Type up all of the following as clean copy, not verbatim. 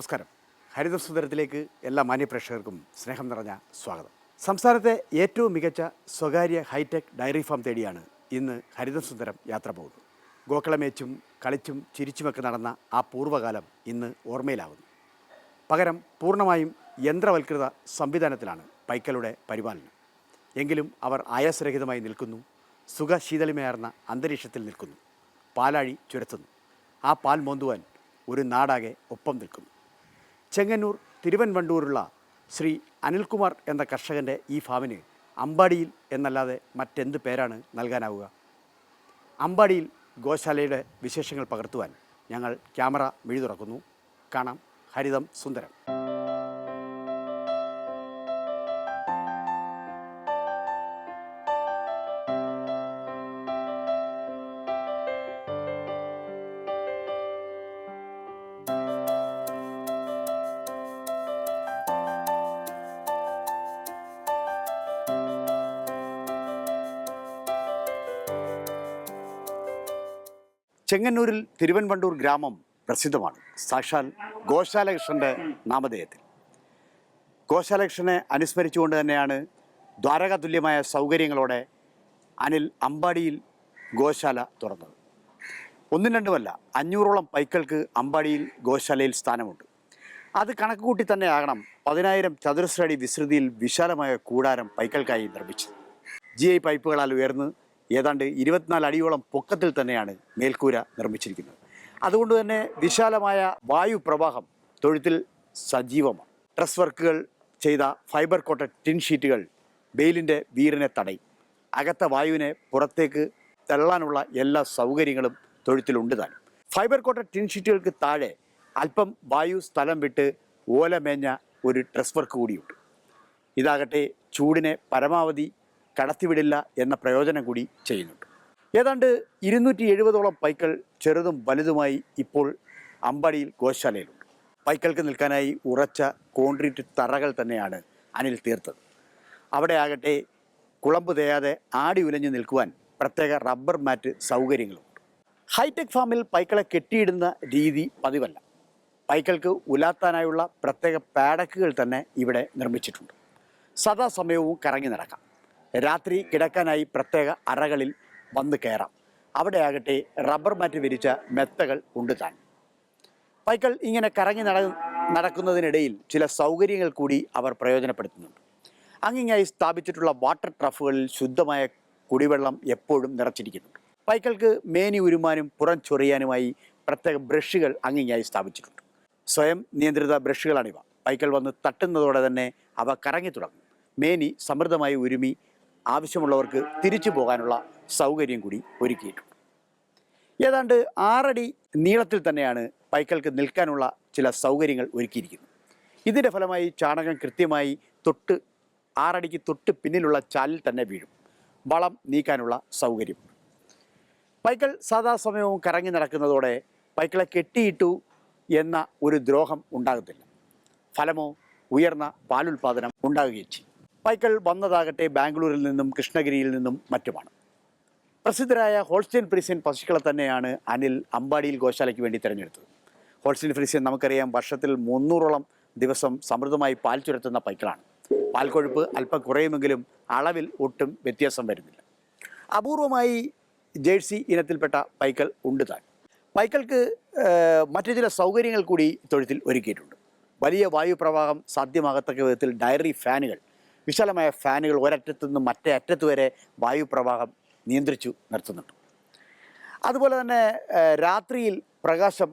നമസ്കാരം. ഹരിതസുന്ദരത്തിലേക്ക് എല്ലാ മാന്യപ്രേക്ഷകർക്കും സ്നേഹം നിറഞ്ഞ സ്വാഗതം. സംസ്ഥാനത്തെ ഏറ്റവും മികച്ച സ്വകാര്യ ഹൈടെക് ഡയറി ഫാം തേടിയാണ് ഇന്ന് ഹരിതസുന്ദരം യാത്ര പോകുന്നത്. ഗോക്കളമേച്ചും കളിച്ചും ചിരിച്ചുമൊക്കെ നടന്ന ആ പൂർവ്വകാലം ഇന്ന് ഓർമ്മയിലാകുന്നു. പകരം പൂർണ്ണമായും യന്ത്രവൽകൃത സംവിധാനത്തിലാണ് പൈക്കളുടെ പരിപാലനം. എങ്കിലും അവർ ആയാസരഹിതമായി നിൽക്കുന്നു, സുഖശീതളിമയാർന്ന അന്തരീക്ഷത്തിൽ നിൽക്കുന്നു, പാലാഴി ചുരത്തുന്നു. ആ പാൽ മോന്തുവാൻ ഒരു നാടാകെ ഒപ്പം നിൽക്കുന്നു. ചെങ്ങന്നൂർ തിരുവൻവണ്ടൂരുള്ള ശ്രീ അനിൽകുമാർ എന്ന കർഷകൻ്റെ ഈ ഫാമിന് അമ്പാടിയിൽ എന്നല്ലാതെ മറ്റെന്ത് പേരാണ് നൽകാനാവുക? അമ്പാടിയിൽ ഗോശാലയുടെ വിശേഷങ്ങൾ പകർത്തുവാൻ ഞങ്ങൾ ക്യാമറ മിഴി തുറക്കുന്നു. കാണാം ഹരിതം സുന്ദരം. ചെങ്ങന്നൂരിൽ തിരുവൻവണ്ടൂർ ഗ്രാമം പ്രസിദ്ധമാണ്. സാക്ഷാൽ ഗോശാലകൃഷ്ണൻ്റെ നാമധേയത്തിൽ. ഗോശാലകൃഷ്ണനെ അനുസ്മരിച്ചുകൊണ്ട് തന്നെയാണ് ദ്വാരകാതുല്യമായ സൗകര്യങ്ങളോടെ അനിൽ അമ്പാടിയിൽ ഗോശാല തുറന്നത്. ഒന്നും രണ്ടുമല്ല, 500ഓളം പൈക്കൾക്ക് അമ്പാടിയിൽ ഗോശാലയിൽ സ്ഥാനമുണ്ട്. അത് കണക്ക് കൂട്ടി തന്നെ ആകണം 10,000 ചതുരശ്ര അടി വിസ്തൃതിയിൽ വിശാലമായ കൂടാരം പൈക്കൾക്കായി നിർമ്മിച്ചത്. GI പൈപ്പുകളാൽ ഉയർന്ന് ഏതാണ്ട് 24 അടിയോളം പൊക്കത്തിൽ തന്നെയാണ് മേൽക്കൂര നിർമ്മിച്ചിരിക്കുന്നത്. അതുകൊണ്ട് തന്നെ വിശാലമായ വായു പ്രവാഹം തൊഴുത്തിൽ സജീവമാണ്. ട്രസ് വർക്കുകൾ ചെയ്ത ഫൈബർ കോട്ടഡ് ടിൻ ഷീറ്റുകൾ വെയിലിൻ്റെ വീറിനെ തടയും. അകത്ത വായുവിനെ പുറത്തേക്ക് തള്ളാനുള്ള എല്ലാ സൗകര്യങ്ങളും തൊഴുത്തിലുണ്ട് താനും. ഫൈബർ കോട്ടഡ് ടിൻ ഷീറ്റുകൾക്ക് താഴെ അല്പം വായു സ്ഥലം വിട്ട് ഓലമേഞ്ഞ ഒരു ട്രസ് വർക്ക് കൂടിയുണ്ട്. ഇതാകട്ടെ ചൂടിനെ പരമാവധി കടത്തിവിടില്ല എന്ന പ്രയോജനം കൂടി ചെയ്യുന്നുണ്ട്. ഏതാണ്ട് 270ഓളം പൈക്കൾ ചെറുതും വലുതുമായി ഇപ്പോൾ അമ്പാടിയിൽ ഗോശാലയിലുണ്ട്. പൈക്കൾക്ക് നിൽക്കാനായി ഉറച്ച കോൺക്രീറ്റ് തറകൾ തന്നെയാണ് അനിൽ തീർത്തത്. അവിടെ ആകട്ടെ കുളമ്പ് തേയാതെ ആടി ഉലഞ്ഞു നിൽക്കുവാൻ പ്രത്യേക റബ്ബർ മാറ്റ് സൗകര്യങ്ങളുണ്ട്. ഹൈടെക് ഫാമിൽ പൈക്കളെ കെട്ടിയിടുന്ന രീതി പതിവല്ല. പൈക്കൾക്ക് ഉലാത്താനായുള്ള പ്രത്യേക പാഡക്കുകൾ തന്നെ ഇവിടെ നിർമ്മിച്ചിട്ടുണ്ട്. സദാസമയവും കറങ്ങി നടക്കാം. രാത്രി കിടക്കാനായി പ്രത്യേക അറകളിൽ വന്ന് കയറാം. അവിടെ ആകട്ടെ റബ്ബർ മാറ്റ് വിരിച്ച മെത്തകൾ ഉണ്ട് താൻ. പൈക്കൾ ഇങ്ങനെ കറങ്ങി നടക്കുന്നതിനിടയിൽ ചില സൗകര്യങ്ങൾ കൂടി അവർ പ്രയോജനപ്പെടുത്തുന്നുണ്ട്. അങ്ങിങ്ങായി സ്ഥാപിച്ചിട്ടുള്ള വാട്ടർ ട്രഫുകളിൽ ശുദ്ധമായ കുടിവെള്ളം എപ്പോഴും നിറച്ചിരിക്കുന്നുണ്ട്. പൈക്കൾക്ക് മേനി ഉരുമാനും പുറം ചൊറിയാനുമായി പ്രത്യേക ബ്രഷുകൾ അങ്ങിങ്ങായി സ്ഥാപിച്ചിട്ടുണ്ട്. സ്വയം നിയന്ത്രിത ബ്രഷുകളാണിവ. പൈക്കൾ വന്ന് തട്ടുന്നതോടെ തന്നെ അവ കറങ്ങി തുടങ്ങും. മേനി സമൃദ്ധമായി ഉരുമി ആവശ്യമുള്ളവർക്ക് തിരിച്ചു പോകാനുള്ള സൗകര്യം കൂടി ഒരുക്കിയിട്ടുണ്ട്. ഏതാണ്ട് 6 അടി നീളത്തിൽ തന്നെയാണ് പൈക്കൾക്ക് നിൽക്കാനുള്ള ചില സൗകര്യങ്ങൾ ഒരുക്കിയിരിക്കുന്നത്. ഇതിൻ്റെ ഫലമായി ചാണകം കൃത്യമായി 6 അടിക്ക് തൊട്ട് പിന്നിലുള്ള ചാലിൽ തന്നെ വീഴും. വളം നീക്കാനുള്ള സൗകര്യമുണ്ട്. പൈക്കൾ സാധാസമയവും കറങ്ങി നടക്കുന്നതോടെ പൈക്കളെ കെട്ടിയിട്ടു എന്ന ഒരു ദ്രോഹം ഉണ്ടാകത്തില്ല. ഫലമോ ഉയർന്ന പാലുൽപാദനം ഉണ്ടാകുകയും ചെയ്യും. പൈക്കൾ വന്നതാകട്ടെ ബാംഗ്ലൂരിൽ നിന്നും കൃഷ്ണഗിരിയിൽ നിന്നും മറ്റുമാണ്. പ്രസിദ്ധരായ ഹോൾസ്റ്റൈൻ ഫ്രീസിയൻ പശുക്കളെ തന്നെയാണ് അനിൽ അമ്പാടിയിൽ ഗോശാലയ്ക്ക് വേണ്ടി തിരഞ്ഞെടുത്തത്. ഹോൾസ്റ്റൈൻ ഫ്രീസിയൻ നമുക്കറിയാം വർഷത്തിൽ 300ഓളം ദിവസം സമൃദ്ധമായി പാൽ ചുരത്തുന്ന പൈക്കളാണ്. പാൽക്കൊഴുപ്പ് അല്പം കുറയുമെങ്കിലും അളവിൽ ഒട്ടും വ്യത്യാസം വരുന്നില്ല. അപൂർവമായി ജേഴ്സി ഇനത്തിൽപ്പെട്ട പൈക്കൾ ഉണ്ട് താൻ. പൈക്കൾക്ക് മറ്റു ചില സൗകര്യങ്ങൾ കൂടി തൊഴുത്തിൽ ഒരുക്കിയിട്ടുണ്ട്. വലിയ വായുപ്രവാഹം സാധ്യമാകത്തക്ക വിധത്തിൽ ഡയറി ഫാനുകൾ, വിശാലമായ ഫാനുകൾ ഒരറ്റത്തു നിന്നും മറ്റേ അറ്റത്ത് വരെ വായുപ്രവാഹം നിയന്ത്രിച്ചു നിർത്തുന്നുണ്ട്. അതുപോലെ തന്നെ രാത്രിയിൽ പ്രകാശം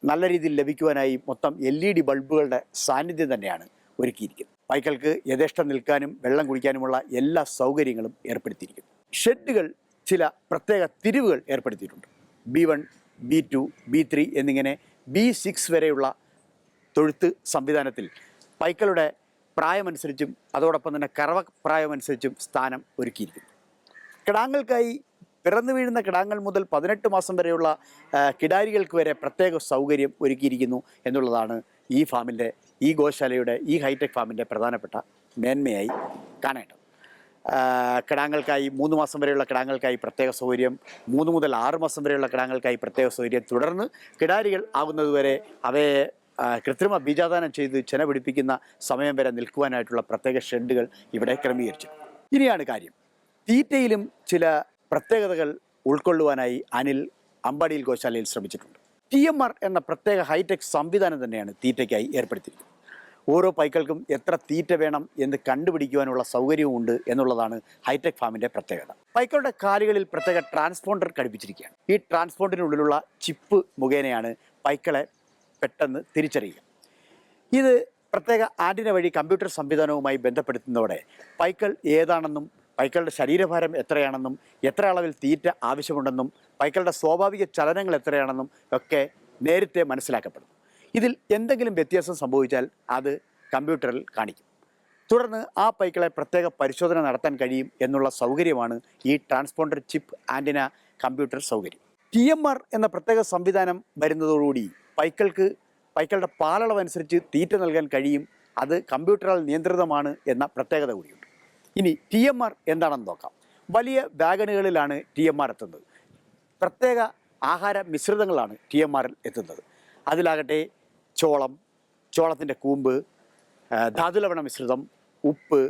നല്ല രീതിയിൽ ലഭിക്കുവാനായി മൊത്തം LED ബൾബുകളുടെ സാന്നിധ്യം തന്നെയാണ് ഒരുക്കിയിരിക്കുന്നത്. പൈക്കൾക്ക് യഥേഷ്ടം നിൽക്കാനും വെള്ളം കുടിക്കാനുമുള്ള എല്ലാ സൗകര്യങ്ങളും ഏർപ്പെടുത്തിയിരിക്കുന്നു. ഷെഡുകൾ ചില പ്രത്യേക തിരിവുകൾ ഏർപ്പെടുത്തിയിട്ടുണ്ട്. B1, B2, B3 എന്നിങ്ങനെ B6 വരെയുള്ള തൊഴുത്ത് സംവിധാനത്തിൽ പൈക്കളുടെ പ്രായമനുസരിച്ചും അതോടൊപ്പം തന്നെ കറവ പ്രായമനുസരിച്ചും സ്ഥാനം ഒരുക്കിയിരിക്കുന്നു. കിടാങ്ങൾക്കായി പിറന്നു വീഴുന്ന കിടാങ്ങൾ മുതൽ 18 മാസം വരെയുള്ള കിടാരികൾക്ക് വരെ പ്രത്യേക സൗകര്യം ഒരുക്കിയിരിക്കുന്നു എന്നുള്ളതാണ് ഈ ഗോശാലയുടെ ഈ ഹൈടെക് ഫാമിൻ്റെ പ്രധാനപ്പെട്ട മേന്മയായി കാണേണ്ടത്. കിടാങ്ങൾക്കായി 3 മാസം വരെയുള്ള കിടാങ്ങൾക്കായി പ്രത്യേക സൗകര്യം, 3 മുതൽ 6 മാസം വരെയുള്ള കിടാങ്ങൾക്കായി പ്രത്യേക സൗകര്യം, തുടർന്ന് കിടാരികൾ ആകുന്നതുവരെ അവയെ കൃത്രിമ ബീജാദാനം ചെയ്ത് ചെന പിടിപ്പിക്കുന്ന സമയം വരെ നിൽക്കുവാനായിട്ടുള്ള പ്രത്യേക ഷെഡുകൾ ഇവിടെ ക്രമീകരിച്ചു. ഇനിയാണ് കാര്യം. തീറ്റയിലും ചില പ്രത്യേകതകൾ ഉൾക്കൊള്ളുവാനായി അനിൽ അമ്പാടിയിൽ ഗോശാലയിൽ ശ്രമിച്ചിട്ടുണ്ട്. TMR എന്ന പ്രത്യേക ഹൈടെക് സംവിധാനം തന്നെയാണ് തീറ്റയ്ക്കായി ഏർപ്പെടുത്തിയിരിക്കുന്നത്. ഓരോ പൈക്കൾക്കും എത്ര തീറ്റ വേണം എന്ന് കണ്ടുപിടിക്കുവാനുള്ള സൗകര്യവും ഉണ്ട് എന്നുള്ളതാണ് ഹൈടെക് ഫാമിൻ്റെ പ്രത്യേകത. പൈക്കളുടെ കാലുകളിൽ പ്രത്യേക ട്രാൻസ്പോണ്ടർ ഘടിപ്പിച്ചിരിക്കുകയാണ്. ഈ ട്രാൻസ്പോണ്ടറിനുള്ളിലുള്ള ചിപ്പ് മുഖേനയാണ് പൈക്കളെ പെട്ടെന്ന് തിരിച്ചറിയുക. ഇത് പ്രത്യേക ആൻറ്റിന വഴി കമ്പ്യൂട്ടർ സംവിധാനവുമായി ബന്ധപ്പെടുത്തുന്നതോടെ പൈക്കൾ ഏതാണെന്നും പൈക്കളുടെ ശരീരഭാരം എത്രയാണെന്നും എത്ര അളവിൽ തീറ്റ ആവശ്യമുണ്ടെന്നും പൈക്കളുടെ സ്വാഭാവിക ചലനങ്ങൾ എത്രയാണെന്നും ഒക്കെ നേരത്തെ മനസ്സിലാക്കപ്പെടും. ഇതിൽ എന്തെങ്കിലും വ്യത്യാസം സംഭവിച്ചാൽ അത് കമ്പ്യൂട്ടറിൽ കാണിക്കും. തുടർന്ന് ആ പൈക്കളെ പ്രത്യേക പരിശോധന നടത്താൻ കഴിയും എന്നുള്ള സൗകര്യമാണ് ഈ ട്രാൻസ്പോണ്ടർ ചിപ്പ് ആൻറ്റിന കമ്പ്യൂട്ടർ സൗകര്യം. TMR എന്ന പ്രത്യേക സംവിധാനം വരുന്നതോടുകൂടി പൈക്കളുടെ പാലളവനുസരിച്ച് തീറ്റ നൽകാൻ കഴിയും. അത് കമ്പ്യൂട്ടറാൽ നിയന്ത്രിതമാണ് എന്ന പ്രത്യേകത കൂടിയുണ്ട്. ഇനി TMR എന്താണെന്ന് നോക്കാം. വലിയ വാഗണുകളിലാണ് TMR എത്തുന്നത്. പ്രത്യേക ആഹാര മിശ്രിതങ്ങളാണ് TMRൽ എത്തുന്നത്. അതിലാകട്ടെ ചോളത്തിൻ്റെ കൂമ്പ്, ധാതുലവണ മിശ്രിതം, ഉപ്പ്,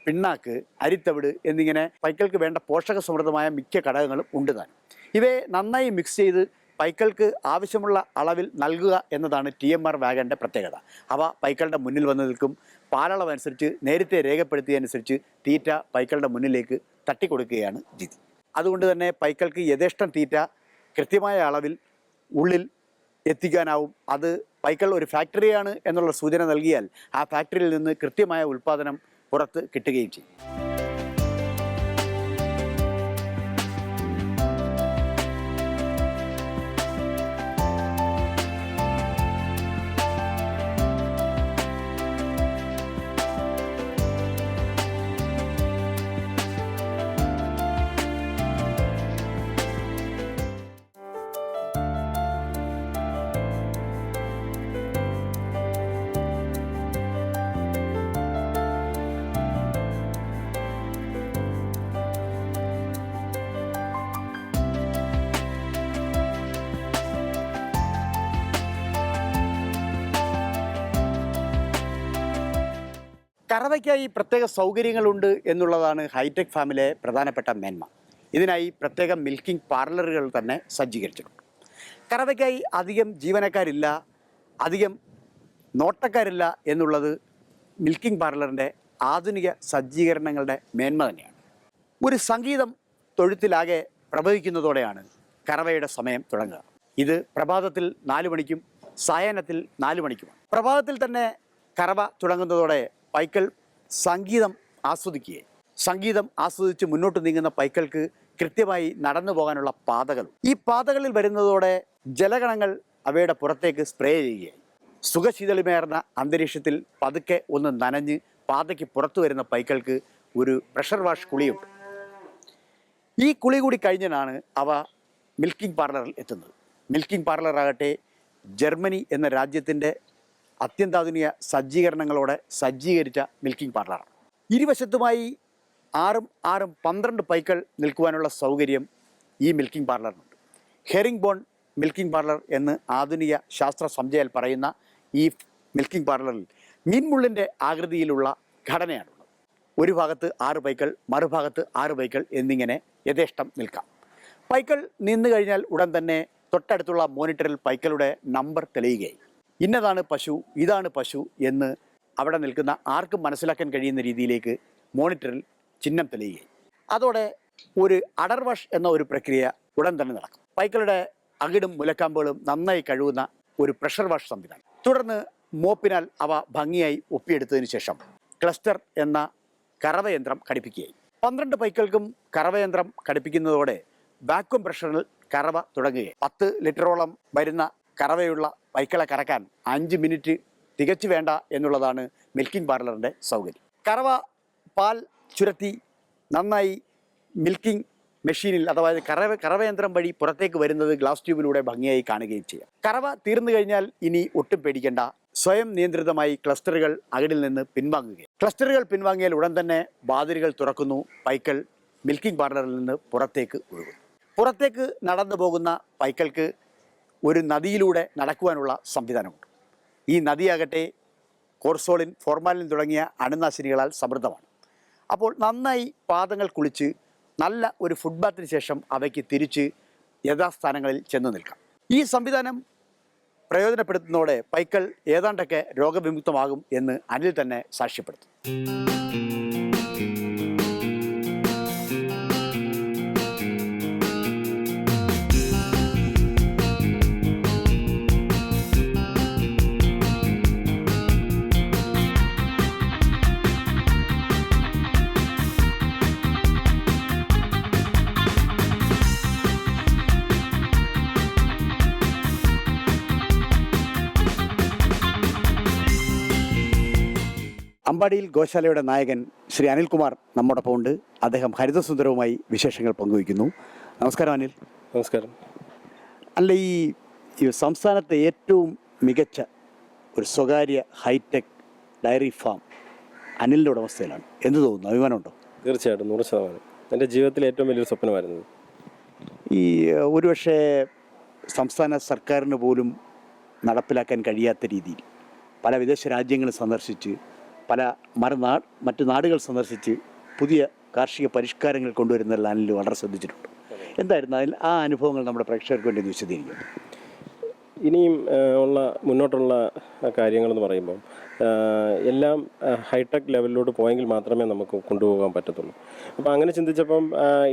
പിണ്ണാക്ക്, അരിത്തവിട് എന്നിങ്ങനെ പൈക്കൾക്ക് വേണ്ട പോഷക സമൃദ്ധമായ മിക്ക ഘടകങ്ങളും ഉണ്ട് താനും. ഇവയെ നന്നായി മിക്സ് ചെയ്ത് പൈക്കൾക്ക് ആവശ്യമുള്ള അളവിൽ നൽകുക എന്നതാണ് TMR വാഗൻ്റെ പ്രത്യേകത. അവ പൈക്കളുടെ മുന്നിൽ വന്ന് നിൽക്കും. പാലളവനുസരിച്ച് നേരത്തെ രേഖപ്പെടുത്തിയതനുസരിച്ച് തീറ്റ പൈക്കളുടെ മുന്നിലേക്ക് തട്ടിക്കൊടുക്കുകയാണ് രീതി. അതുകൊണ്ട് തന്നെ പൈക്കൾക്ക് യഥേഷ്ടം തീറ്റ കൃത്യമായ അളവിൽ ഉള്ളിൽ എത്തിക്കാനാവും. അത് പൈക്കൾ ഒരു ഫാക്ടറിയാണ് എന്നുള്ള സൂചന നൽകിയാൽ ആ ഫാക്ടറിയിൽ നിന്ന് കൃത്യമായ ഉൽപ്പാദനം പുറത്ത് കിട്ടുകയും ചെയ്യും. കറവയ്ക്കായി പ്രത്യേക സൗകര്യങ്ങളുണ്ട് എന്നുള്ളതാണ് ഹൈടെക് ഫാമിലെ പ്രധാനപ്പെട്ട മേന്മ. ഇതിനായി പ്രത്യേക മിൽക്കിംഗ് പാർലറുകൾ തന്നെ സജ്ജീകരിച്ചിട്ടുണ്ട്. കറവയ്ക്കായി അധികം ജീവനക്കാരില്ല, അധികം നോട്ടക്കാരില്ല എന്നുള്ളത് മിൽക്കിംഗ് പാർലറിൻ്റെ ആധുനിക സജ്ജീകരണങ്ങളുടെ മേന്മ തന്നെയാണ്. ഒരു സംഗീതം തൊഴുത്തിലാകെ പ്രവഹിക്കുന്നതോടെയാണ് കറവയുടെ സമയം തുടങ്ങുക. ഇത് പ്രഭാതത്തിൽ 4 മണിക്കും സായാഹ്നത്തിൽ 4 മണിക്കുമാണ്. പ്രഭാതത്തിൽ തന്നെ കറവ തുടങ്ങുന്നതോടെ പൈക്കൾ സംഗീതം ആസ്വദിച്ച് മുന്നോട്ട് നീങ്ങുന്ന പൈക്കൾക്ക് കൃത്യമായി നടന്നു പോകാനുള്ള പാതകൾ. ഈ പാതകളിൽ വരുന്നതോടെ ജലകണങ്ങൾ അവയുടെ പുറത്തേക്ക് സ്പ്രേ ചെയ്യുകയായി. സുഖശീതളിമേർന്ന അന്തരീക്ഷത്തിൽ പതുക്കെ ഒന്ന് നനഞ്ഞ് പാതയ്ക്ക് പുറത്തു വരുന്ന പൈക്കൾക്ക് ഒരു പ്രഷർ വാഷ് കുളിയുണ്ട്. ഈ കുളി കൂടി കഴിഞ്ഞാണ് അവ മിൽക്കിംഗ് പാർലറിൽ എത്തുന്നത്. മിൽക്കിംഗ് പാർലറാകട്ടെ ജർമ്മനി എന്ന രാജ്യത്തിൻ്റെ അത്യന്താധുനിക സജ്ജീകരണങ്ങളോടെ സജ്ജീകരിച്ച മിൽക്കിംഗ് പാർലറാണ്. ഇരുവശത്തുമായി 12 പൈക്കൾ നിൽക്കുവാനുള്ള സൗകര്യം ഈ മിൽക്കിംഗ് പാർലറിനുണ്ട്. ഹെറിംഗ് ബോൺ മിൽക്കിംഗ് പാർലർ എന്ന് ആധുനിക ശാസ്ത്ര സംജ്ഞയിൽ പറയുന്ന ഈ മിൽക്കിംഗ് പാർലറിൽ മീൻമുള്ളിൻ്റെ ആകൃതിയിലുള്ള ഘടനയാണുള്ളത്. ഒരു ഭാഗത്ത് 6 പൈക്കൾ, മറുഭാഗത്ത് 6 പൈക്കൾ എന്നിങ്ങനെ യഥേഷ്ടം നിൽക്കാം. പൈക്കൾ നിന്ന് കഴിഞ്ഞാൽ ഉടൻ തന്നെ തൊട്ടടുത്തുള്ള മോണിറ്ററിൽ പൈക്കളുടെ നമ്പർ തെളിയുകയായി. ഇന്നതാണ് പശു, ഇതാണ് പശു എന്ന് അവിടെ നിൽക്കുന്ന ആർക്കും മനസ്സിലാക്കാൻ കഴിയുന്ന രീതിയിലേക്ക് മോണിറ്ററിൽ ചിഹ്നം തെളിയുകയായി. അതോടെ ഒരു അഡർ വാഷ് എന്ന ഒരു പ്രക്രിയ ഉടൻ തന്നെ നടക്കും. പൈക്കളുടെ അകിടും മുലക്കാമ്പുകളും നന്നായി കഴുകുന്ന ഒരു പ്രഷർ വാഷ് സംവിധാനം. തുടർന്ന് മോപ്പിനാൽ അവ ഭംഗിയായി ഒപ്പിയെടുത്തതിന് ശേഷം ക്ലസ്റ്റർ എന്ന കറവയന്ത്രം ഘടിപ്പിക്കുകയായി. 12 പൈക്കൾക്കും കറവയന്ത്രം ഘടിപ്പിക്കുന്നതോടെ വാക്വം പ്രഷറിൽ കറവ തുടങ്ങുകയായി. 10 ലിറ്ററോളം വരുന്ന കറവയുള്ള പൈക്കളെ കറക്കാൻ 5 മിനിറ്റ് തികച്ചു വേണ്ട എന്നുള്ളതാണ് മിൽക്കിംഗ് പാർലറിൻ്റെ സൗകര്യം. കറവ പാൽ ചുരത്തി നന്നായി മിൽക്കിംഗ് മെഷീനിൽ അഥവാ കറവയന്ത്രം വഴി പുറത്തേക്ക് വരുന്നത് ഗ്ലാസ് ട്യൂബിലൂടെ ഭംഗിയായി കാണുകയും ചെയ്യാം. കറവ തീർന്നു കഴിഞ്ഞാൽ ഇനി ഒട്ടും പേടിക്കേണ്ട. സ്വയം നിയന്ത്രിതമായി ക്ലസ്റ്ററുകൾ അകിടിൽ നിന്ന് പിൻവാങ്ങുകയും. ക്ലസ്റ്ററുകൾ പിൻവാങ്ങിയാൽ ഉടൻ തന്നെ വാതിലുകൾ തുറക്കുന്നു. പൈക്കൾ മിൽക്കിംഗ് പാർലറിൽ നിന്ന് പുറത്തേക്ക് ഒഴുകുന്നു. പുറത്തേക്ക് നടന്നു പോകുന്ന പൈക്കൾക്ക് ഒരു നദിയിലൂടെ നടക്കുവാനുള്ള സംവിധാനമുണ്ട്. ഈ നദിയാകട്ടെ കോർസോളിൻ, ഫോർമാലിൻ തുടങ്ങിയ അണുനാശിനികളാൽ സമൃദ്ധമാണ്. അപ്പോൾ നന്നായി പാദങ്ങൾ കുളിച്ച് നല്ല ഒരു ഫുഡ് ബാത്തിന് ശേഷം അവയ്ക്ക് തിരിച്ച് യഥാസ്ഥാനങ്ങളിൽ ചെന്ന് നിൽക്കാം. ഈ സംവിധാനം പ്രയോജനപ്പെടുത്തുന്നതോടെ പൈക്കൾ ഏതാണ്ടൊക്കെ രോഗവിമുക്തമാകും എന്ന് അനിൽ തന്നെ സാക്ഷ്യപ്പെടുത്തും. അമ്പാടിയിൽ ഗോശാലയുടെ നായകൻ ശ്രീ അനിൽകുമാർ നമ്മോടൊപ്പം ഉണ്ട്. അദ്ദേഹം ഹരിതസുന്ദരവുമായി വിശേഷങ്ങൾ പങ്കുവയ്ക്കുന്നു. നമസ്കാരം അനിൽ. നമസ്കാരം. അല്ല, ഈ സംസ്ഥാനത്തെ ഏറ്റവും മികച്ച ഒരു സ്വകാര്യ ഹൈടെക് ഡയറി ഫാം അനിലിൻ്റെ ഉടമസ്ഥയിലാണ്. എന്ത് തോന്നുന്നു? അഭിമാനമുണ്ടോ? തീർച്ചയായിട്ടും 100%. എൻ്റെ ജീവിതത്തിലെ ഏറ്റവും വലിയൊരു സ്വപ്നമായിരുന്നു. ഈ ഒരുപക്ഷെ സംസ്ഥാന സർക്കാരിന് പോലും നടപ്പിലാക്കാൻ കഴിയാത്ത രീതിയിൽ പല വിദേശ രാജ്യങ്ങൾ സന്ദർശിച്ച്, പല മറ്റു നാടുകൾ സന്ദർശിച്ച് പുതിയ കാർഷിക പരിഷ്കാരങ്ങൾ കൊണ്ടുവരുന്നതിൽ അനിൽ വളരെ ശ്രദ്ധിച്ചിട്ടുണ്ട്. എന്തായിരുന്നു അതിൽ ആ അനുഭവങ്ങൾ നമ്മുടെ പ്രേക്ഷകർക്ക് വേണ്ടി വിശദീകരിക്കും? ഇനിയും മുന്നോട്ടുള്ള കാര്യങ്ങളെന്ന് പറയുമ്പോൾ എല്ലാം ഹൈടെക് ലെവലിലോട്ട് പോയെങ്കിൽ മാത്രമേ നമുക്ക് കൊണ്ടുപോകാൻ പറ്റത്തുള്ളൂ. അപ്പോൾ അങ്ങനെ ചിന്തിച്ചപ്പം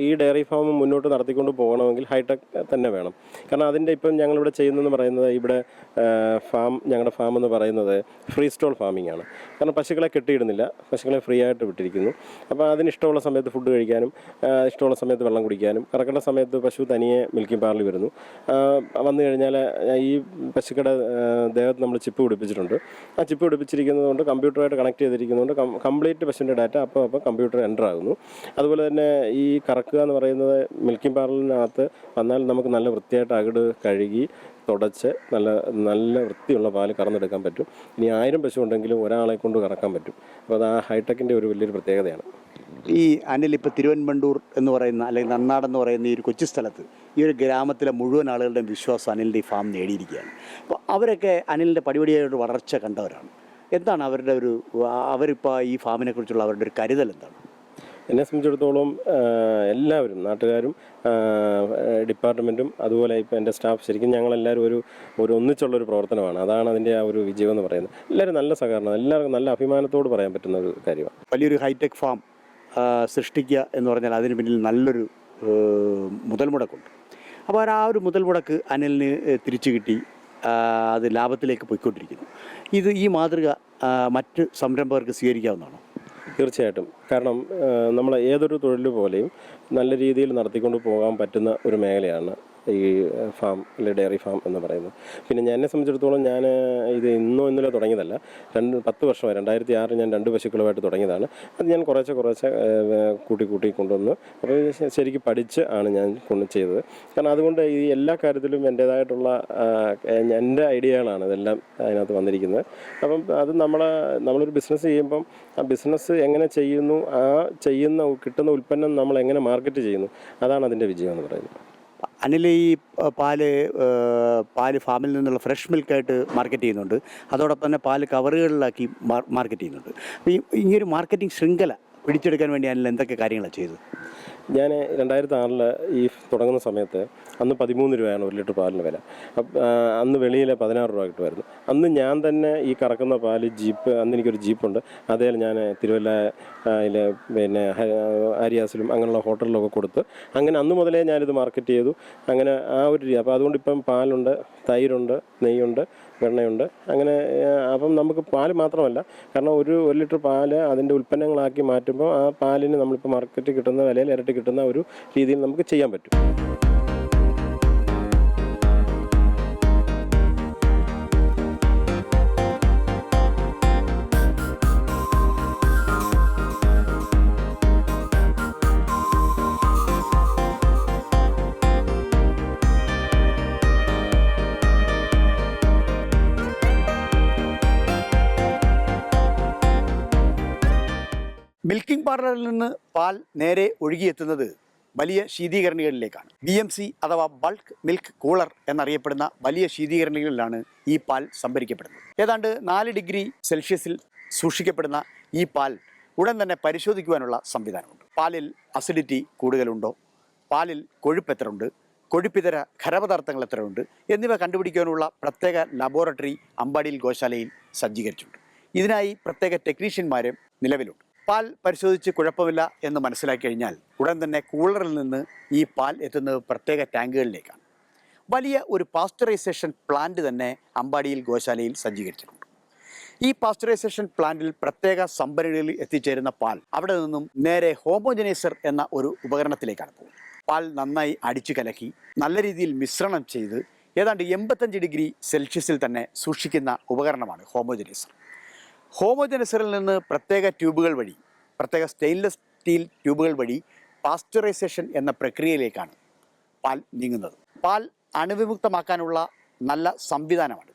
ഈ ഡയറി ഫാം മുന്നോട്ട് നടത്തിക്കൊണ്ട് പോകണമെങ്കിൽ ഹൈടെക് തന്നെ വേണം. കാരണം അതിൻ്റെ ഇപ്പം ഞങ്ങളിവിടെ ചെയ്യുന്നതെന്ന് പറയുന്നത്, ഇവിടെ ഞങ്ങളുടെ ഫാം എന്ന് പറയുന്നത് ഫ്രീ സ്റ്റോൾ ഫാമിംഗ് ആണ്. കാരണം പശുക്കളെ കെട്ടിയിടുന്നില്ല, പശുക്കളെ ഫ്രീ ആയിട്ട് വിട്ടിരിക്കുന്നു. അപ്പോൾ അതിന് ഇഷ്ടമുള്ള സമയത്ത് ഫുഡ് കഴിക്കാനും ഇഷ്ടമുള്ള സമയത്ത് വെള്ളം കുടിക്കാനും, കറക്കേണ്ട സമയത്ത് പശു തനിയെ മിൽക്കിംഗ് പാർലറിൽ വരുന്നു. വന്നു കഴിഞ്ഞാൽ ഈ പശുക്കളുടെ ദേഹത്ത് നമ്മൾ ചിപ്പ് പിടിപ്പിച്ചിട്ടുണ്ട്. ആ ചിപ്പ് പിടിപ്പിച്ചിരിക്കുന്നതുകൊണ്ട് കമ്പ്യൂട്ടറുമായിട്ട് കണക്ട് ചെയ്തിരിക്കുന്നതുകൊണ്ട് കംപ്ലീറ്റ് പശുവിൻ്റെ ഡാറ്റ അപ്പോൾ കമ്പ്യൂട്ടർ എൻ്റർ ആകുന്നു. അതുപോലെ തന്നെ ഈ കറക്കുക എന്ന് പറയുന്നത് മിൽക്കിംഗ് പാർലറിനകത്ത് വന്നാൽ നമുക്ക് നല്ല വൃത്തിയായിട്ട് അകിട് കഴുകി തുടച്ച് നല്ല വൃത്തിയുള്ള പാല് കറന്നെടുക്കാൻ പറ്റും. ഇനി 1000 പശു ഉണ്ടെങ്കിലും ഒരാളെ കൊണ്ട് കറക്കാൻ പറ്റും. അപ്പോൾ അത് ആ ഹൈടെക്കിൻ്റെ ഒരു വലിയൊരു പ്രത്യേകതയാണ്. ഈ അനിൽ ഇപ്പോൾ തിരുവൻപണ്ടൂർ എന്ന് പറയുന്ന, അല്ലെങ്കിൽ നന്നാടെന്ന് പറയുന്ന ഈ ഒരു കൊച്ചു സ്ഥലത്ത്, ഈ ഒരു ഗ്രാമത്തിലെ മുഴുവൻ ആളുകളുടെയും വിശ്വാസം അനിലിൻ്റെ ഈ ഫാം നേടിയിരിക്കുകയാണ്. അപ്പോൾ അവരൊക്കെ അനിലിൻ്റെ പടിപടിയായിട്ട് വളർച്ച കണ്ടവരാണ്. എന്താണ് അവരിപ്പോൾ ഈ ഫാമിനെ കുറിച്ചുള്ള അവരുടെ ഒരു കരുതൽ എന്താണ്? എന്നെ സംബന്ധിച്ചിടത്തോളം എല്ലാവരും, നാട്ടുകാരും ഡിപ്പാർട്ട്മെൻറ്റും അതുപോലെ ഇപ്പോൾ എൻ്റെ സ്റ്റാഫ്, ശരിക്കും ഞങ്ങളെല്ലാവരും ഒരു ഒന്നിച്ചുള്ളൊരു പ്രവർത്തനമാണ്. അതാണ് അതിൻ്റെ ആ ഒരു വിജയം എന്ന് പറയുന്നത്. എല്ലാവരും നല്ല സഹകരണം, എല്ലാവർക്കും നല്ല അഭിമാനത്തോട് പറയാൻ പറ്റുന്ന ഒരു കാര്യമാണ്. വലിയൊരു ഹൈടെക് ഫാം സൃഷ്ടിക്കുക എന്ന് പറഞ്ഞാൽ അതിന് പിന്നിൽ നല്ലൊരു മുതൽ മുടക്കുണ്ട്. അപ്പോൾ ആ ഒരു മുതൽ മുടക്ക് അനിലിന് തിരിച്ചു കിട്ടി, അത് ലാഭത്തിലേക്ക് പോയിക്കൊണ്ടിരിക്കുന്നു. ഈ മാതൃക മറ്റ് സംരംഭകർക്ക് സ്വീകരിക്കാവുന്നതാണോ? തീർച്ചയായിട്ടും. കാരണം നമ്മൾ ഏതൊരു തൊഴിൽ പോലെയും നല്ല രീതിയിൽ നടത്തിക്കൊണ്ട് പോകാൻ പറ്റുന്ന ഒരു മേഖലയാണ് ഈ ഫാം, അല്ലെങ്കിൽ ഡയറി ഫാം എന്ന് പറയുന്നത്. പിന്നെ എന്നെ സംബന്ധിച്ചിടത്തോളം ഞാൻ ഇത് ഇന്നലെ തുടങ്ങിയതല്ല, 10 വർഷമായി. 2006 ഞാൻ 2 പശുക്കളുമായിട്ട് തുടങ്ങിയതാണ്. അത് ഞാൻ കുറേശ്ശെ കൂട്ടി കൊണ്ടുവന്ന് അപ്പോൾ ശരിക്കും പഠിച്ച് ആണ് ഞാൻ ചെയ്തത്. കാരണം അതുകൊണ്ട് ഈ എല്ലാ കാര്യത്തിലും എൻ്റേതായിട്ടുള്ള എൻ്റെ ഐഡിയകളാണ് ഇതെല്ലാം അതിനകത്ത് വന്നിരിക്കുന്നത്. അപ്പം അത് നമ്മളൊരു ബിസിനസ് ചെയ്യുമ്പം ആ ബിസിനസ് എങ്ങനെ ചെയ്യുന്നു, ആ കിട്ടുന്ന ഉൽപ്പന്നം നമ്മൾ എങ്ങനെ മാർക്കറ്റ് ചെയ്യുന്നു, അതാണ് അതിൻ്റെ വിജയം എന്ന് പറയുന്നത്. അനിൽ ഈ പാല് ഫാമിൽ നിന്നുള്ള ഫ്രഷ് മിൽക്കായിട്ട് മാർക്കറ്റ് ചെയ്യുന്നുണ്ട്. അതോടൊപ്പം തന്നെ പാല് കവറുകളിലാക്കി മാർക്കറ്റ് ചെയ്യുന്നുണ്ട്. അപ്പോൾ ഈ ഒരു മാർക്കറ്റിംഗ് ശൃംഖല പിടിച്ചെടുക്കാൻ വേണ്ടി അനിൽ എന്തൊക്കെ കാര്യങ്ങളാണ് ചെയ്തത്? ഞാൻ 2006 ഈ തുടങ്ങുന്ന സമയത്ത് അന്ന് 13 രൂപയാണ് 1 ലിറ്റർ പാലിന് വില. അന്ന് വെളിയിൽ 16 രൂപ കിട്ടുമായിരുന്നു. അന്ന് ഞാൻ തന്നെ ഈ കറക്കുന്ന പാല് അന്ന് എനിക്കൊരു ജീപ്പുണ്ട്, അതേൽ ഞാൻ തിരുവല്ലയിലെ പിന്നെ ആര്യാസിലും അങ്ങനെയുള്ള ഹോട്ടലിലൊക്കെ കൊടുത്ത് അങ്ങനെ അന്ന് മുതലേ ഞാനിത് മാർക്കറ്റ് ചെയ്തു. അങ്ങനെ ആ ഒരു രീതി. അപ്പോൾ അതുകൊണ്ട് ഇപ്പം പാലുണ്ട്, തൈരുണ്ട്, നെയ്യുണ്ട്, വെണ്ണയുണ്ട്. അങ്ങനെ അപ്പം നമുക്ക് പാല് മാത്രമല്ല, കാരണം ഒരു ലിറ്റർ പാല് അതിൻ്റെ ഉൽപ്പന്നങ്ങളാക്കി മാറ്റുമ്പോൾ ആ പാലിന് നമ്മളിപ്പോൾ മാർക്കറ്റിൽ കിട്ടുന്ന വിലയിൽ ഇരട്ടി കിട്ടുന്ന ഒരു രീതിയിൽ നമുക്ക് ചെയ്യാൻ പറ്റും. മിൽക്കിംഗ് പാർലറിൽ നിന്ന് പാൽ നേരെ ഒഴുകിയെത്തുന്നത് വലിയ ശീതീകരണികളിലേക്കാണ്. BMC അഥവാ ബൾക്ക് മിൽക്ക് കൂളർ എന്നറിയപ്പെടുന്ന വലിയ ശീതീകരണികളിലാണ് ഈ പാൽ സംഭരിക്കപ്പെടുന്നത്. ഏതാണ്ട് 4 ഡിഗ്രി സെൽഷ്യസിൽ സൂക്ഷിക്കപ്പെടുന്ന ഈ പാൽ ഉടൻ തന്നെ പരിശോധിക്കുവാനുള്ള സംവിധാനമുണ്ട്. പാലിൽ അസിഡിറ്റി കൂടുതലുണ്ടോ, പാലിൽ കൊഴുപ്പ് എത്രയുണ്ട്, കൊഴുപ്പിതര ഖരപദാർത്ഥങ്ങൾ എത്രയുണ്ട് എന്നിവ കണ്ടുപിടിക്കാനുള്ള പ്രത്യേക ലബോറട്ടറി അമ്പാടിയിൽ ഗോശാലയിൽ സജ്ജീകരിച്ചിട്ടുണ്ട്. ഇതിനായി പ്രത്യേക ടെക്നീഷ്യന്മാരും നിലവിലുണ്ട്. പാൽ പരിശോധിച്ച് കുഴപ്പമില്ല എന്ന് മനസ്സിലാക്കി കഴിഞ്ഞാൽ ഉടൻ തന്നെ കൂളറിൽ നിന്ന് ഈ പാൽ എത്തുന്നത് പ്രത്യേക ടാങ്കുകളിലേക്കാണ്. വലിയ ഒരു പാസ്ചറൈസേഷൻ പ്ലാന്റ് തന്നെ അമ്പാടിയിൽ ഗോശാലയിൽ സജ്ജീകരിച്ചിട്ടുണ്ട്. ഈ പാസ്ചറൈസേഷൻ പ്ലാന്റിൽ പ്രത്യേക സംഭരണികളിൽ എത്തിച്ചേരുന്ന പാൽ അവിടെ നിന്നും നേരെ ഹോമോജനൈസർ എന്ന ഒരു ഉപകരണത്തിലേക്കാണ് പോകുന്നത്. പാൽ നന്നായി അടിച്ചു കലക്കി നല്ല രീതിയിൽ മിശ്രണം ചെയ്ത് ഏതാണ്ട് 85 ഡിഗ്രി സെൽഷ്യസിൽ തന്നെ സൂക്ഷിക്കുന്ന ഉപകരണമാണ് ഹോമോജനൈസർ. ഹോമോജനൈസറിൽ നിന്ന് പ്രത്യേക ട്യൂബുകൾ വഴി, പ്രത്യേക സ്റ്റെയിൻലെസ് സ്റ്റീൽ ട്യൂബുകൾ വഴി പാസ്ചറൈസേഷൻ എന്ന പ്രക്രിയയിലേക്കാണ് പാൽ നീങ്ങുന്നത്. പാൽ അണുവിമുക്തമാക്കാനുള്ള നല്ല സംവിധാനമാണ്.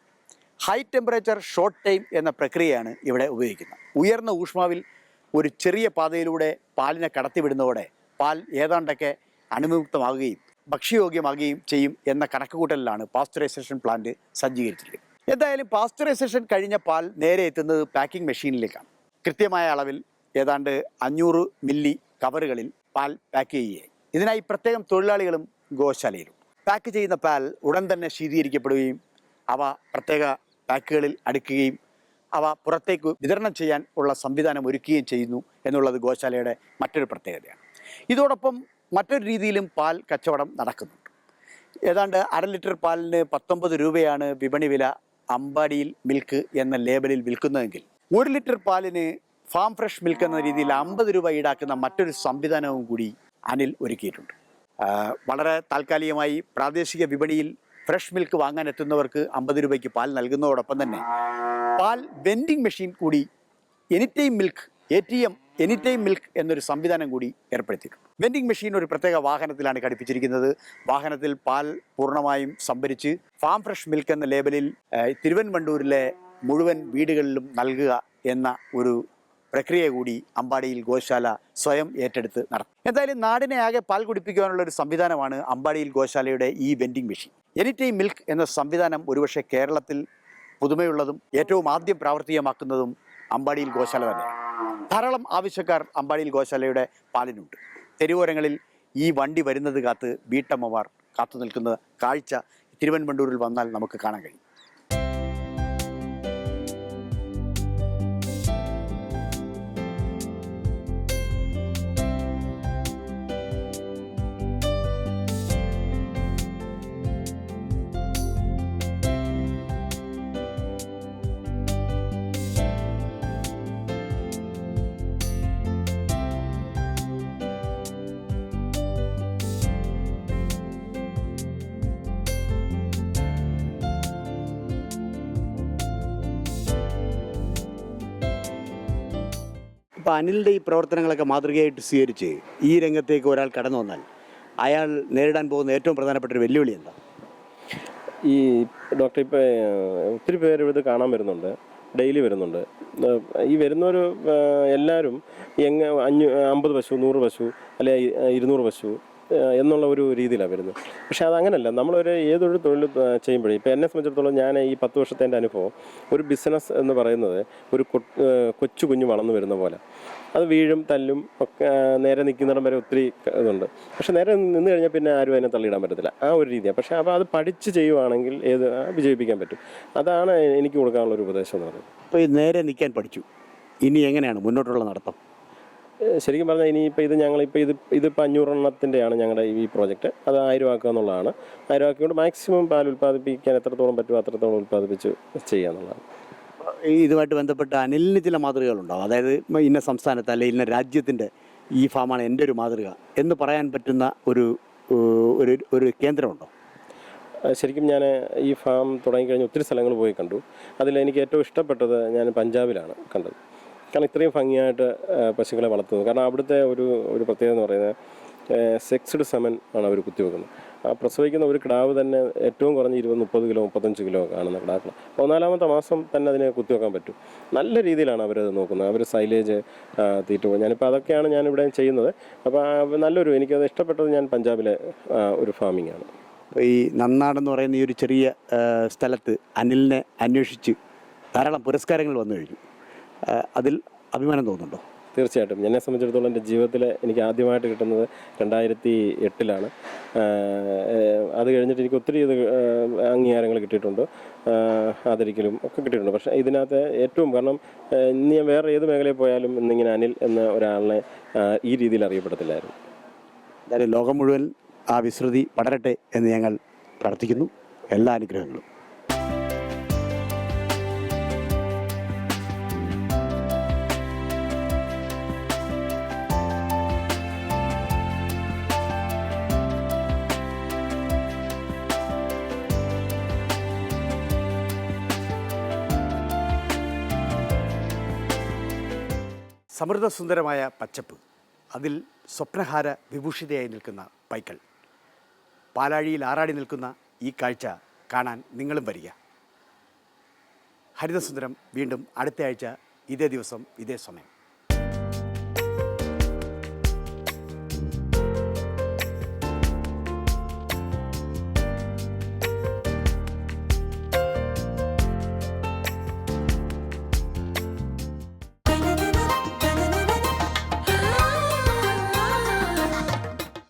ഹൈ ടെമ്പറേച്ചർ ഷോർട്ട് ടൈം എന്ന പ്രക്രിയയാണ് ഇവിടെ ഉപയോഗിക്കുന്നത്. ഉയർന്ന ഊഷ്മാവിൽ ഒരു ചെറിയ പാതയിലൂടെ പാലിനെ കടത്തിവിടുന്നതോടെ പാൽ ഏതാണ്ടൊക്കെ അണുവിമുക്തമാകുകയും ഭക്ഷ്യയോഗ്യമാകുകയും ചെയ്യും എന്ന കണക്കുകൂട്ടലിലാണ് പാസ്ചറൈസേഷൻ പ്ലാന്റ് സജ്ജീകരിച്ചിരിക്കുന്നത്. എന്തായാലും പാസ്ചറൈസേഷൻ കഴിഞ്ഞ പാൽ നേരെ എത്തുന്നത് പാക്കിംഗ് മെഷീനിലേക്കാണ്. കൃത്യമായ അളവിൽ ഏതാണ്ട് 500 മില്ലി കവറുകളിൽ പാൽ പാക്ക് ചെയ്യുകയും ഇതിനായി പ്രത്യേകം തൊഴിലാളികളും ഗോശാലയിലും. പാക്ക് ചെയ്യുന്ന പാൽ ഉടൻ തന്നെ ശീതീകരിക്കപ്പെടുകയും അവ പ്രത്യേക പാക്കുകളിൽ അടുക്കുകയും അവ പുറത്തേക്ക് വിതരണം ചെയ്യാൻ ഉള്ള സംവിധാനം ഒരുക്കുകയും ചെയ്യുന്നു എന്നുള്ളത് ഗോശാലയുടെ മറ്റൊരു പ്രത്യേകതയാണ്. ഇതോടൊപ്പം മറ്റൊരു രീതിയിലും പാൽ കച്ചവടം നടക്കുന്നുണ്ട്. ഏതാണ്ട് 1/2 ലിറ്റർ പാലിന് 19 രൂപയാണ് വിപണി വില അമ്പാടിയിൽ മിൽക്ക് എന്ന ലേബലിൽ വിൽക്കുന്നതെങ്കിൽ 1 ലിറ്റർ പാലിന് ഫാം ഫ്രഷ് മിൽക്ക് എന്ന രീതിയിൽ 50 രൂപ ഈടാക്കുന്ന മറ്റൊരു സംവിധാനവും കൂടി അനിൽ ഒരുക്കിയിട്ടുണ്ട്. വളരെ താൽക്കാലികമായി പ്രാദേശിക വിപണിയിൽ ഫ്രഷ് മിൽക്ക് വാങ്ങാൻ എത്തുന്നവർക്ക് 50 രൂപയ്ക്ക് പാൽ നൽകുന്നതോടൊപ്പം തന്നെ പാൽ വെൻഡിങ് മെഷീൻ കൂടി anytime milk ATM anytime milk എന്നൊരു സംവിധാനം കൂടി ഏർപ്പെടുത്തിയിട്ടുണ്ട്. വെൻഡിങ് മെഷീൻ ഒരു പ്രത്യേക വാഹനത്തിലാണ് ഘടിപ്പിച്ചിരിക്കുന്നത്. വാഹനത്തിൽ പാൽ പൂർണ്ണമായും സംഭരിച്ച് ഫാം ഫ്രഷ് മിൽക്ക് എന്ന ലേബലിൽ തിരുവൻവണ്ടൂരിലെ മുഴുവൻ വീടുകളിലും നൽകുക എന്ന ഒരു പ്രക്രിയ കൂടി അമ്പാടിയിൽ ഗോശാല സ്വയം ഏറ്റെടുത്ത് നടത്തും. എന്തായാലും നാടിനെ ആകെ പാൽ കുടിപ്പിക്കാനുള്ള ഒരു സംവിധാനമാണ് അമ്പാടിയിൽ ഗോശാലയുടെ ഈ വെൻഡിങ് മെഷീൻ. എനിടൈം മിൽക്ക് എന്ന സംവിധാനം ഒരുപക്ഷെ കേരളത്തിൽ പുതുമയുള്ളതും ഏറ്റവും ആദ്യം പ്രാവർത്തികമാക്കുന്നതും അമ്പാടിയിൽ ഗോശാല തന്നെയാണ്. ധാരാളം ആവശ്യക്കാർ അമ്പാടിയിൽ ഗോശാലയുടെ പാലിനുണ്ട്. തെരുവോരങ്ങളിൽ ഈ വണ്ടി വരുന്നത് കാത്ത് വീട്ടമ്മമാർ കാത്തു നിൽക്കുന്ന കാഴ്ച തിരുവൻവണ്ടൂരിൽ വന്നാൽ നമുക്ക് കാണാൻ കഴിയും. ഇപ്പോൾ അനിലിൻ്റെ ഈ പ്രവർത്തനങ്ങളൊക്കെ മാതൃകയായിട്ട് സ്വീകരിച്ച് ഈ രംഗത്തേക്ക് ഒരാൾ കടന്നു വന്നാൽ അയാൾ നേരിടാൻ പോകുന്ന ഏറ്റവും പ്രധാനപ്പെട്ട ഒരു വെല്ലുവിളി എന്താ? ഈ ഡോക്ടർ ഇപ്പോൾ ഒത്തിരി പേര് ഇത് കാണാൻ വരുന്നുണ്ട്, ഡെയിലി വരുന്നുണ്ട്. ഈ വരുന്നവർ എല്ലാവരും 50 പശു, 100 പശു അല്ലെ 200 പശു എന്നുള്ള ഒരു രീതിയിലാണ് വരുന്നത്. പക്ഷേ അതങ്ങനല്ല. നമ്മളൊരു ഏതൊരു തൊഴിൽ ചെയ്യുമ്പോഴേ, ഇപ്പോൾ എന്നെ സംബന്ധിച്ചിടത്തോളം ഞാൻ ഈ 10 വർഷത്തെ എൻ്റെ അനുഭവം, ഒരു ബിസിനസ് എന്ന് പറയുന്നത് ഒരു കൊച്ചു കുഞ്ഞ് വളർന്നു വരുന്ന പോലെ. അത് വീഴും തല്ലും ഒക്കെ നേരെ നിൽക്കുന്നിടം വരെ ഒത്തിരി ഇതുണ്ട്. പക്ഷെ നേരെ നിന്ന് കഴിഞ്ഞാൽ പിന്നെ ആരും അതിനെ തള്ളിയിടാൻ പറ്റത്തില്ല. ആ ഒരു രീതിയാണ്. പക്ഷേ അപ്പോൾ അത് പഠിച്ച് ചെയ്യുവാണെങ്കിൽ വിജയിപ്പിക്കാൻ പറ്റും. അതാണ് എനിക്ക് കൊടുക്കാനുള്ളൊരു ഉപദേശം എന്ന് പറയുന്നത്. ഇപ്പോൾ ഈ നേരെ നിൽക്കാൻ പഠിച്ചു, ഇനി എങ്ങനെയാണ് മുന്നോട്ടുള്ള നടത്തം? ശരിക്കും പറഞ്ഞാൽ ഇനിയിപ്പോൾ ഞങ്ങളിപ്പോൾ ഇതിപ്പോൾ 500 എണ്ണത്തിൻ്റെയാണ് ഞങ്ങളുടെ ഈ പ്രോജക്റ്റ്. അത് 1000 ആക്കുക എന്നുള്ളതാണ്. 1000 ആക്കിക്കൊണ്ട് മാക്സിമം പാൽ ഉൽപ്പാദിപ്പിക്കാൻ എത്രത്തോളം പറ്റുമോ അത്രത്തോളം ഉൽപ്പാദിപ്പിച്ച് ചെയ്യുക എന്നുള്ളതാണ്. ഇതുമായിട്ട് ബന്ധപ്പെട്ട അനിലിന് ചില മാതൃകകളുണ്ടാവും. അതായത് ഇന്ന സംസ്ഥാനത്ത് അല്ലെങ്കിൽ ഇന്ന രാജ്യത്തിൻ്റെ ഈ ഫാമാണ് എൻ്റെ ഒരു മാതൃക എന്ന് പറയാൻ പറ്റുന്ന ഒരു കേന്ദ്രമുണ്ടോ? ശരിക്കും ഞാൻ ഈ ഫാം തുടങ്ങിക്കഴിഞ്ഞ് ഒത്തിരി സ്ഥലങ്ങൾ പോയി കണ്ടു. അതിലെനിക്ക് ഏറ്റവും ഇഷ്ടപ്പെട്ടത് ഞാൻ പഞ്ചാബിലാണ് കണ്ടത്. കാരണം ഇത്രയും ഭംഗിയായിട്ട് പശുക്കളെ വളർത്തുന്നത്. കാരണം അവിടുത്തെ ഒരു പ്രത്യേകത എന്ന് പറയുന്നത് സെക്സ്ഡ് സെമൻ ആണ് അവർ കുത്തിവെക്കുന്നത്. പ്രസവിക്കുന്ന ഒരു കിടാവ് തന്നെ ഏറ്റവും കുറഞ്ഞ് 20-30 കിലോ 35 കിലോ കാണുന്ന കിടാക്കൾ 14-ാമത്തെ മാസം തന്നെ അതിനെ കുത്തിവെക്കാൻ പറ്റും. നല്ല രീതിയിലാണ് അവരത് നോക്കുന്നത്. അവർ സൈലേജ് തീറ്റ ഞാനിപ്പോൾ അതൊക്കെയാണ് ഞാനിവിടെ ചെയ്യുന്നത്. അപ്പോൾ നല്ലൊരു എനിക്കത് ഇഷ്ടപ്പെട്ടത് ഞാൻ പഞ്ചാബിലെ ഒരു ഫാമിംഗ് ആണ്. അപ്പോൾ ഈ നന്നാടെന്ന് പറയുന്ന ഈ ഒരു ചെറിയ സ്ഥലത്ത് അനിലിനെ അന്വേഷിച്ച് ധാരാളം പുരസ്കാരങ്ങൾ വന്നു കഴിഞ്ഞു. അതിൽ അഭിമാനം തോന്നുന്നുണ്ടോ? തീർച്ചയായിട്ടും. എന്നെ സംബന്ധിച്ചിടത്തോളം എൻ്റെ ജീവിതത്തിൽ എനിക്ക് ആദ്യമായിട്ട് കിട്ടുന്നത് 2008-ലാണ്. അത് കഴിഞ്ഞിട്ട് എനിക്ക് ഒത്തിരി അംഗീകാരങ്ങൾ കിട്ടിയിട്ടുണ്ട്, ആദരിക്കലും ഒക്കെ കിട്ടിയിട്ടുണ്ട്. പക്ഷേ ഇതിനകത്ത് ഏറ്റവും കാരണം ഇന്ന് ഞാൻ വേറെ ഏത് മേഖലയിൽ പോയാലും ഇന്നിങ്ങനെ അനിൽ എന്ന ഒരാളിനെ ഈ രീതിയിൽ അറിയപ്പെടത്തില്ലായിരുന്നു. എന്തായാലും ലോകം മുഴുവൻ ആ വിസ്മൃതി പടരട്ടെ എന്ന് ഞങ്ങൾ പ്രാർത്ഥിക്കുന്നു. എല്ലാ അനുഗ്രഹങ്ങളും. സമൃദ്ധസുന്ദരമായ പച്ചപ്പ്, അതിൽ സ്വപ്നഹാര വിഭൂഷിതയായി നിൽക്കുന്ന പൈക്കൾ, പാലാഴിയിൽ ആറാടി നിൽക്കുന്ന ഈ കാഴ്ച കാണാൻ നിങ്ങളും വരിക. ഹരിതസുന്ദരം വീണ്ടും അടുത്ത ആഴ്ച ഇതേ ദിവസം ഇതേ സമയം.